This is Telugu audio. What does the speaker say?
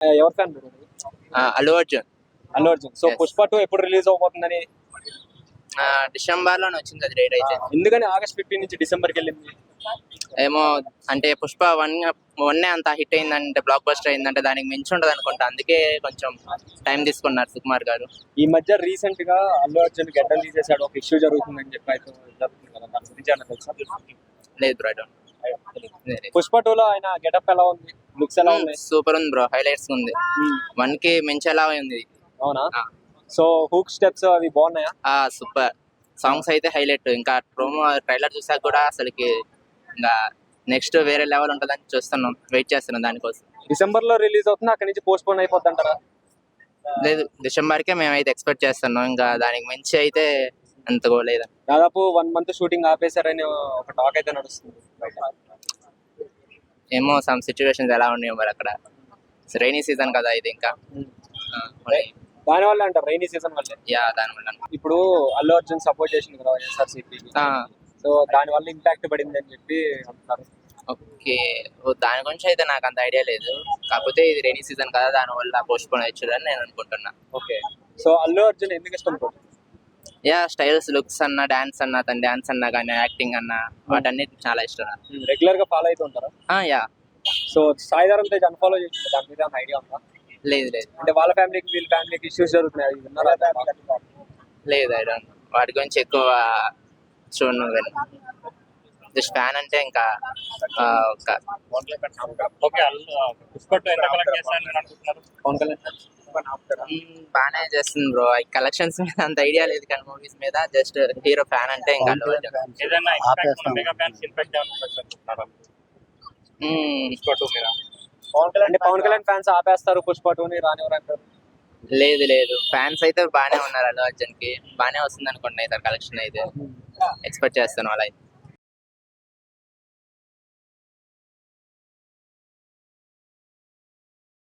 ఎవరి ఫ్యాన్ మీరు? అల్లు అర్జున్. అల్లు అర్జున్. So Yes. పుష్ప 2 ఎప్పుడు రిలీజ్ అవబోతుందని? డిసెంబర్ లోనే వచ్చింది అది డేట్ అయితే. ఎందుకని ఆగస్ట్ 15 నుంచి డిసెంబర్కి వెళ్ళింది? ఏమో అంటే పుష్ప వన్ అంత హిట్ అయిందంటే, బ్లాక్ బస్టర్ అయిందంటే దానికి మించి ఉండదు అనుకుంటా. అందుకే కొంచెం టైం తీసుకున్నారు సుకుమార్ గారు. ఈ మధ్య రీసెంట్ గా అల్లు అర్జున్ గడ్డం తీసేసాడు, ఒక ఇష్యూ జరుగుతుందని చెప్పి అయితే జరుగుతుంది కదా, దాని గురించి ఏమన్నా తెలుసా? లేదు బ్రో, పుష్ప 2 లో ఆయన గెటప్ ఎలా ఉంది, లుక్స్ ఎలా ఉన్నాయి? సూపర్ ఉంది బ్రో, హైలైట్స్ ఉంది. 1 కి మించి ఎలా ఉంది. అవునా? ఆ. సో హూక్ స్టెప్స్ అవి బాగున్నాయా? సూపర్ సాంగ్స్ అయితే హైలైట్. ఇంకా ప్రోమో ట్రైలర్ చూసాక కూడా అసలుకి ఇంకా నెక్స్ట్ వేరే లెవెల్ ఉంటుందని చూస్తున్నాం, వెయిట్ చేస్తున్నాం దానికోసం. డిసెంబర్ లో రిలీజ్ అవుతుంది, అక్కడి నుంచి పోస్ట్ పోన్ అయిపోద్ది అంటారా? లేదు, డిసెంబర్కే మేమైతే ఎక్స్పెక్ట్ చేస్తున్నాం. ఇంకా దానికి మించి అయితే అంత లేదు. దాదాపు 1 month షూటింగ్ ఆపేశారని ఒక టాక్ అయితే నడుస్తుంది బయట. ఏమో సమ్ సిచ్యువేషన్స్ ఎలా ఉన్నాయో మరి అక్కడ. రైనీ సీజన్ కదా ఇది ఇంకా. దాని వల్ల అంటారు, రైనీ సీజన్ వల్ల. దానివల్ల. ఇప్పుడు అల్లు అర్జున్ సపోర్ట్ చేసింది కదా వైఎస్ఆర్సీపీ, సో దాని వల్ల ఇంపాక్ట్ పడింది అని చెప్పి అంటున్నారు. ఓకే, దాని గురించి అయితే నాకు అంత ఐడియా లేదు. కాకపోతే ఇది రైనీ సీజన్ కదా, దాని వల్ల పోస్ట్ పోన్ అయ్యొచ్చు అని నేను అనుకుంటున్నా. ఓకే, సో అల్లు అర్జున్ ఎందుకు ఇష్టం బ్రో? స్టైల్స్, లుక్స్ అన్న, డాన్స్ అన్న, తన డాన్స్ అన్న కానీ, యాక్టింగ్ అన్న, వాటన్నిటి చాలా ఇష్టం. రెగ్యులర్ గా ఫాలో అవుతూ ఉంటారా? సో సాయిధరం తేజ్ అన్ఫాలో చేసింది, దాని మీద ఐడియా ఉందా? లేదు. అంటే వాళ్ళ ఫ్యామిలీకి వీళ్ళ ఫ్యామిలీకి ఇష్యూస్ జరుగుతున్నాయి, అది విన్నారా? లేదు, ఐ డోంట్. వాటి గురించి ఎక్కువ చూడను. జస్ట్ ఫ్యాన్ అంటే ఇంకా బాగానే చేస్తుంది బ్రో. కలెక్షన్స్ మీద అంత ఐడియా లేదు కానీ మూవీస్ మీద జస్ట్ హీరో ఫ్యాన్ అంటే ఇంకా అల్లు అర్జున్. అంటే పవన్ కళ్యాణ్ ఫ్యాన్స్ ఆపేస్తారు పుష్ప 2 ని రానివ్వరు అంటారు. లేదు, ఫ్యాన్స్ అయితే బాగానే ఉన్నారు. అల్లు అర్జున్ కి బాగానే వస్తుంది అనుకోండి. ఇతర కలెక్షన్ అయితే ఎక్స్పెక్ట్ చేస్తాను అలా.